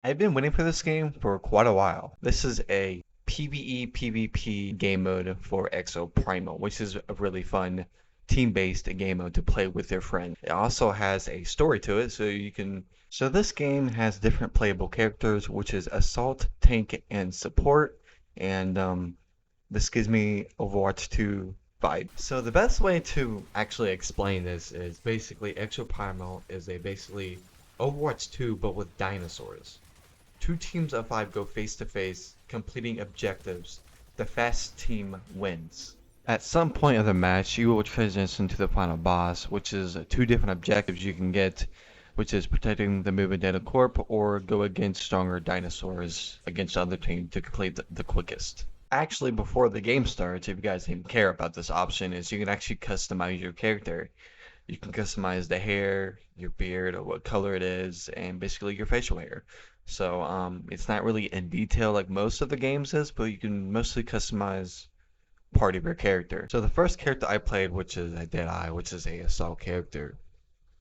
I've been waiting for this game for quite a while. This is a PvE PvP game mode for Exoprimal, which is a really fun team-based game mode to play with your friend. It also has a story to it, so this game has different playable characters, which is Assault, Tank, and Support, and this gives me Overwatch 2 vibe. So the best way to actually explain this is basically Exoprimal is a basically Overwatch 2 but with dinosaurs. Two teams of five go face to face, completing objectives. The fast team wins. At some point of the match, you will transition to the final boss, which is two different objectives you can get, which is protecting the moving data corp or go against stronger dinosaurs against the other team to complete the quickest. Actually, before the game starts, if you guys didn't care about this option, is you can actually customize your character. You can customize the hair, your beard, or what color it is, and basically your facial hair. So it's not really in detail like most of the games is, but you can mostly customize part of your character. So the first character I played, which is a Deadeye, which is a assault character.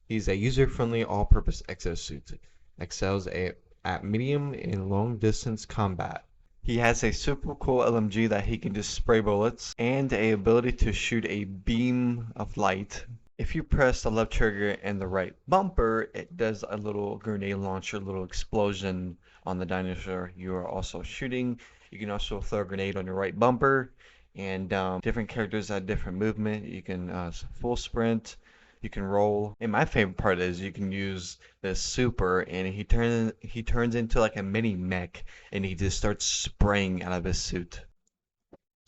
He's a user-friendly all-purpose exosuit. Excels at medium and long-distance combat. He has a super cool LMG that he can just spray bullets and a ability to shoot a beam of light. If you press the left trigger and the right bumper, it does a little grenade launcher, little explosion on the dinosaur you are also shooting. You can also throw a grenade on your right bumper, and different characters have different movement. You can full sprint, you can roll. And my favorite part is you can use this super, and he turns into like a mini mech, and he just starts spraying out of his suit.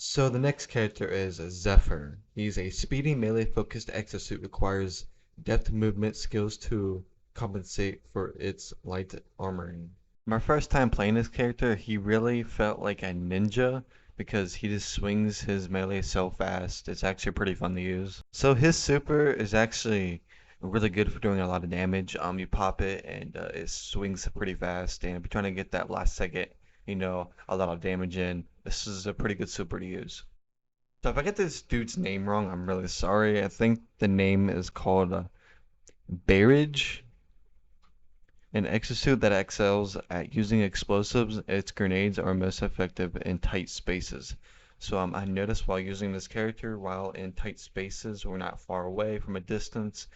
So the next character is Zephyr. He's a speedy melee-focused exosuit requires depth movement skills to compensate for its light armoring. My first time playing this character, he really felt like a ninja because he just swings his melee so fast. It's actually pretty fun to use. So his super is actually really good for doing a lot of damage. You pop it and it swings pretty fast, and if you're trying to get that last second, a lot of damage in, this is a pretty good super to use. So if I get this dude's name wrong, I'm really sorry. I think the name is called Barrage, an exosuit that excels at using explosives. Its grenades are most effective in tight spaces. So I noticed while using this character, while in tight spaces or not far away from a distance,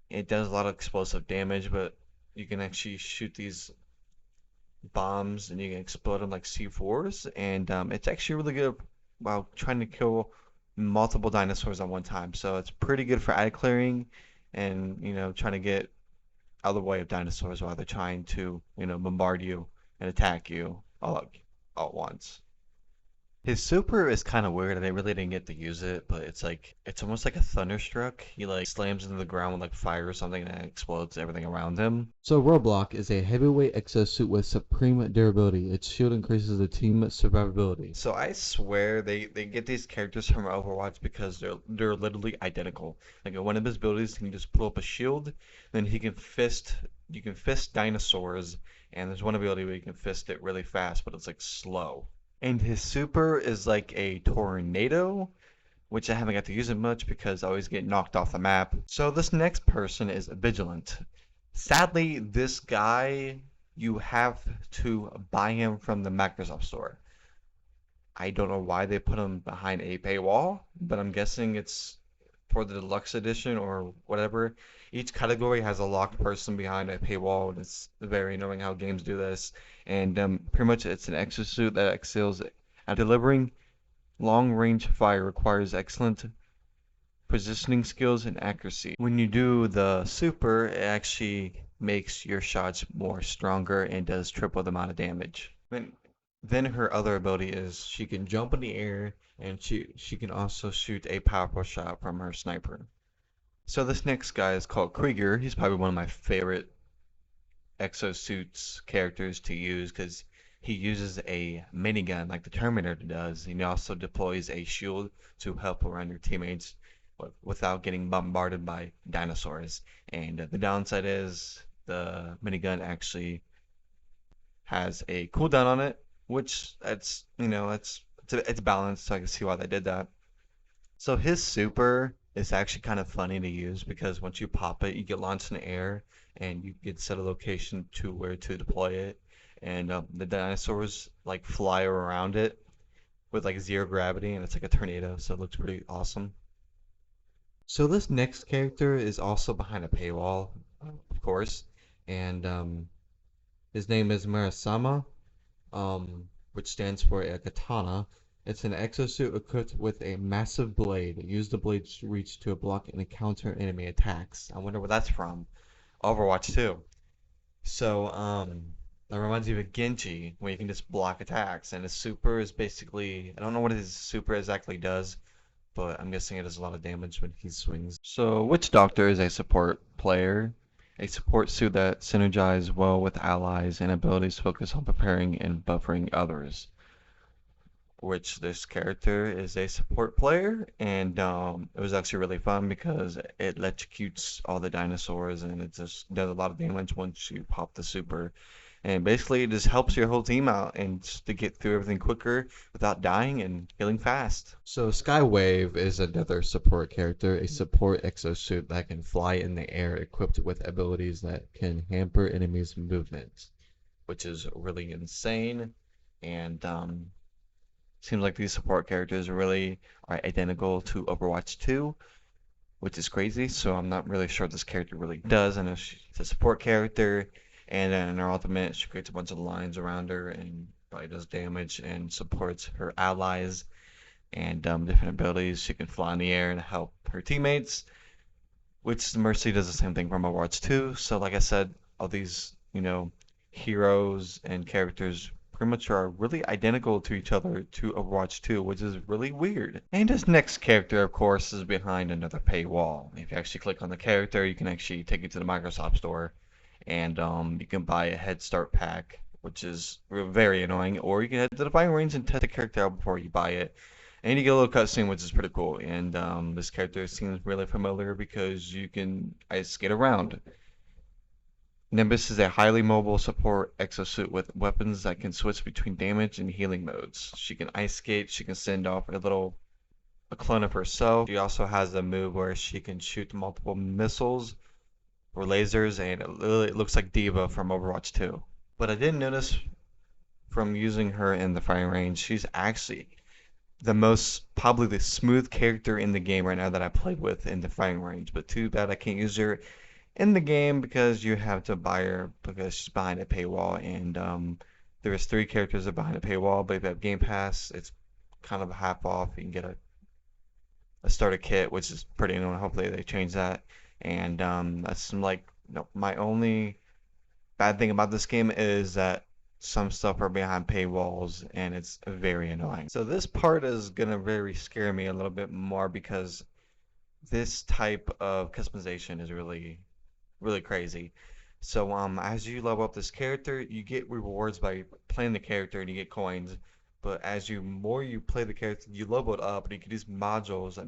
it does a lot of explosive damage, but you can actually shoot these bombs and you can explode them like C4s, and it's actually really good while trying to kill multiple dinosaurs at one time. So it's pretty good for eye clearing and trying to get out of the way of dinosaurs while they're trying to bombard you and attack you all at once. His super is kind of weird. I really didn't get to use it, but it's almost like a thunderstruck. He like slams into the ground with like fire or something and it explodes everything around him. So Roblox is a heavyweight exosuit with supreme durability. Its shield increases the team survivability. So I swear they get these characters from Overwatch because they're literally identical. Like one of his abilities, he can just pull up a shield, then you can fist dinosaurs, and there's one ability where you can fist it really fast, but it's like slow. And his super is like a tornado, which I haven't got to use it much because I always get knocked off the map. So this next person is Vigilant. Sadly, this guy, you have to buy him from the Microsoft Store. I don't know why they put him behind a paywall, but I'm guessing it's for the deluxe edition or whatever. Each category has a locked person behind a paywall, and it's very annoying how games do this. And pretty much it's an exosuit that excels at delivering long-range fire, requires excellent positioning skills and accuracy. When you do the super, it actually makes your shots more stronger and does triple the amount of damage. Then her other ability is she can jump in the air, and she can also shoot a powerful shot from her sniper. So this next guy is called Krieger. He's probably one of my favorite exosuits characters to use because he uses a minigun like the Terminator does, and he also deploys a shield to help around your teammates without getting bombarded by dinosaurs. And the downside is the minigun actually has a cooldown on it, which it's balanced, so I can see why they did that. So his super is actually kind of funny to use because once you pop it, you get launched in the air and you get set a location to where to deploy it. and the dinosaurs like fly around it with like zero gravity, and it's like a tornado, so it looks pretty awesome. So this next character is also behind a paywall, of course, and his name is Marasama, which stands for a katana. It's an exosuit equipped with a massive blade. Use the blade's reach to block and counter enemy attacks. I wonder where that's from. Overwatch 2. So, that reminds me of Genji, where you can just block attacks, and his super is basically, I don't know what his super exactly does, but I'm guessing it does a lot of damage when he swings. So, Witch Doctor is a support player, a support suit that synergizes well with allies and abilities focused on preparing and buffering others. Which this character is a support player, and it was actually really fun because it electrocutes all the dinosaurs and it just does a lot of damage once you pop the super. And basically, it just helps your whole team out and just to get through everything quicker without dying and healing fast. So Skywave is another support character, a support exosuit that can fly in the air equipped with abilities that can hamper enemies' movement, which is really insane. And seems like these support characters really are identical to Overwatch 2, which is crazy. So I'm not really sure what this character really does. I know she's a support character, and then in her ultimate, she creates a bunch of lines around her and probably does damage and supports her allies and different abilities. She can fly in the air and help her teammates, which Mercy does the same thing from Overwatch 2. So like I said, all these, heroes and characters pretty much are really identical to each other to Overwatch 2, which is really weird. And this next character, of course, is behind another paywall. If you actually click on the character, you can actually take it to the Microsoft Store, and you can buy a Head Start pack, which is very annoying, or you can head to the firing range and test the character out before you buy it. And you get a little cutscene, which is pretty cool. And this character seems really familiar because you can ice skate around. Nimbus is a highly mobile support exosuit with weapons that can switch between damage and healing modes. She can ice skate, she can send off a clone of herself. She also has a move where she can shoot multiple missiles or lasers, and it literally looks like D.Va from Overwatch 2. But I did notice from using her in the firing range, she's actually probably the smooth character in the game right now that I played with in the firing range. But too bad I can't use her in the game because you have to buy her because she's behind a paywall, and there's 3 characters that are behind a paywall, but if you have Game Pass, it's kind of half off. You can get a starter kit, which is pretty annoying. Hopefully they change that. And that's like my only bad thing about this game is that some stuff are behind paywalls and it's very annoying. So this part is gonna very scare me a little bit more because this type of customization is really crazy. So as you level up this character, you get rewards by playing the character and you get coins. But as you more you play the character, you level it up and you get these modules that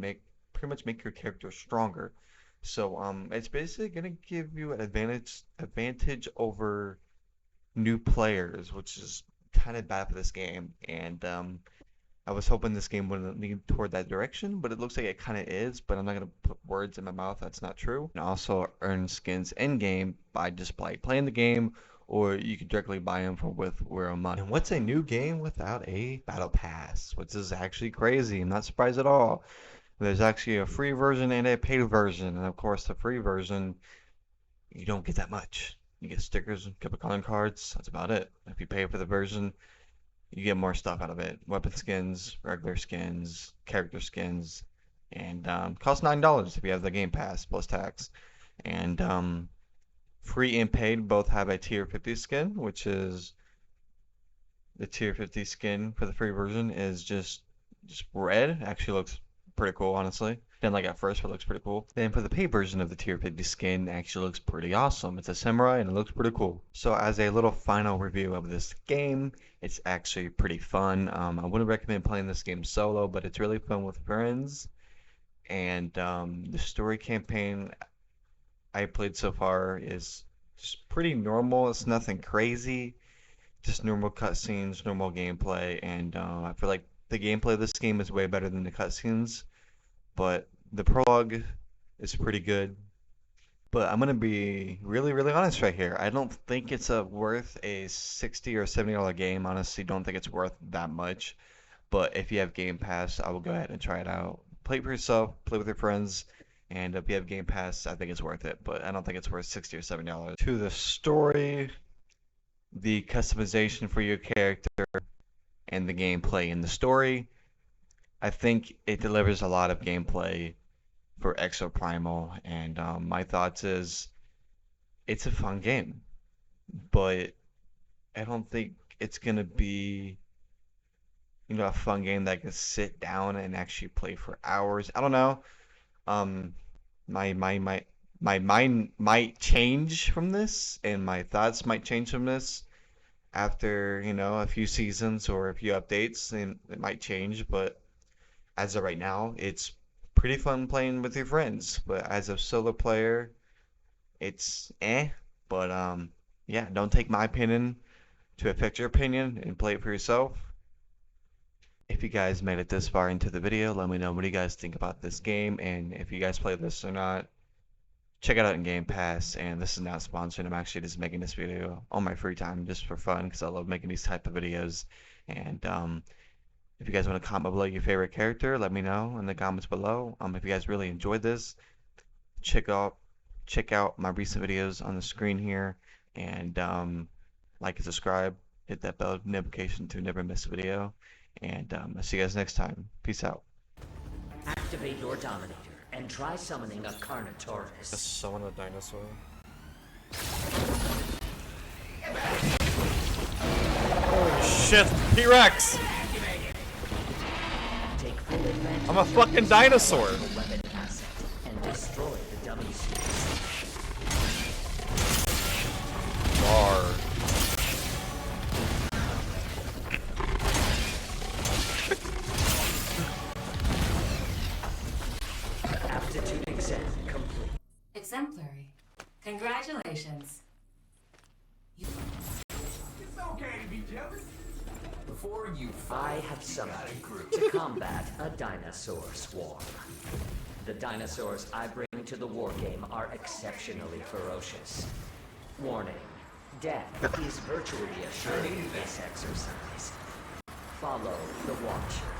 pretty much make your character stronger. So it's basically gonna give you an advantage over new players, which is kind of bad for this game. And I was hoping this game wouldn't lean toward that direction, but it looks like it kind of is. But I'm not gonna put words in my mouth. That's not true. And also earn skins in game by just playing the game, or you can directly buy them with real money. And what's a new game without a battle pass? Which is actually crazy. I'm not surprised at all. There's actually a free version and a paid version, and of course the free version you don't get that much. You get stickers, a couple calling cards. That's about it. If you pay for the version, you get more stuff out of it. Weapon skins, regular skins, character skins, and costs $9 if you have the Game Pass plus tax. And free and paid both have a tier 50 skin, which is the tier 50 skin for the free version is just red. It actually looks pretty cool, honestly. Didn't like at first, but it looks pretty cool. Then for the paid version of the tier 50 skin, it actually looks pretty awesome. It's a samurai and it looks pretty cool. So as a little final review of this game, it's actually pretty fun. I wouldn't recommend playing this game solo, but it's really fun with friends. And the story campaign I played so far is just pretty normal. It's nothing crazy. Just normal cutscenes, normal gameplay, and I feel like the gameplay of this game is way better than the cutscenes, but the prologue is pretty good. But I'm gonna be really, really honest right here. I don't think it's a worth a $60 or $70 game. Honestly, don't think it's worth that much. But if you have Game Pass, I will go ahead and try it out. Play it for yourself, play with your friends, and if you have Game Pass, I think it's worth it. But I don't think it's worth $60 or $70. To the story, the customization for your character, and the gameplay in the story, I think it delivers a lot of gameplay for Exoprimal, and my thoughts is it's a fun game, but I don't think it's gonna be, a fun game that I can sit down and actually play for hours. I don't know. Um, my mind might change from this, and my thoughts might change from this after, a few seasons or a few updates, and it might change, but as of right now, it's pretty fun playing with your friends. But as a solo player, it's eh. But yeah, don't take my opinion to affect your opinion and play it for yourself. If you guys made it this far into the video, let me know what do you guys think about this game, and if you guys play this or not. Check it out in Game Pass, and this is not sponsored. I'm actually just making this video on my free time just for fun because I love making these type of videos. And if you guys want to comment below your favorite character, let me know in the comments below. If you guys really enjoyed this, check out my recent videos on the screen here, and like and subscribe, hit that bell notification to never miss a video, and I'll see you guys next time. Peace out. Activate your Dominator and try summoning a Carnotaurus. Just summon a dinosaur. Holy shit, T-Rex! I'm a fucking dinosaur! Weapon asset and destroy the dummy suits. Bar. Aptitude exam complete. Exemplary. Congratulations. It's okay to be jealous. Before you I have summoned to combat a dinosaur swarm. The dinosaurs I bring to the wargame are exceptionally ferocious. Warning, death is virtually assured in this exercise. Follow the Watcher.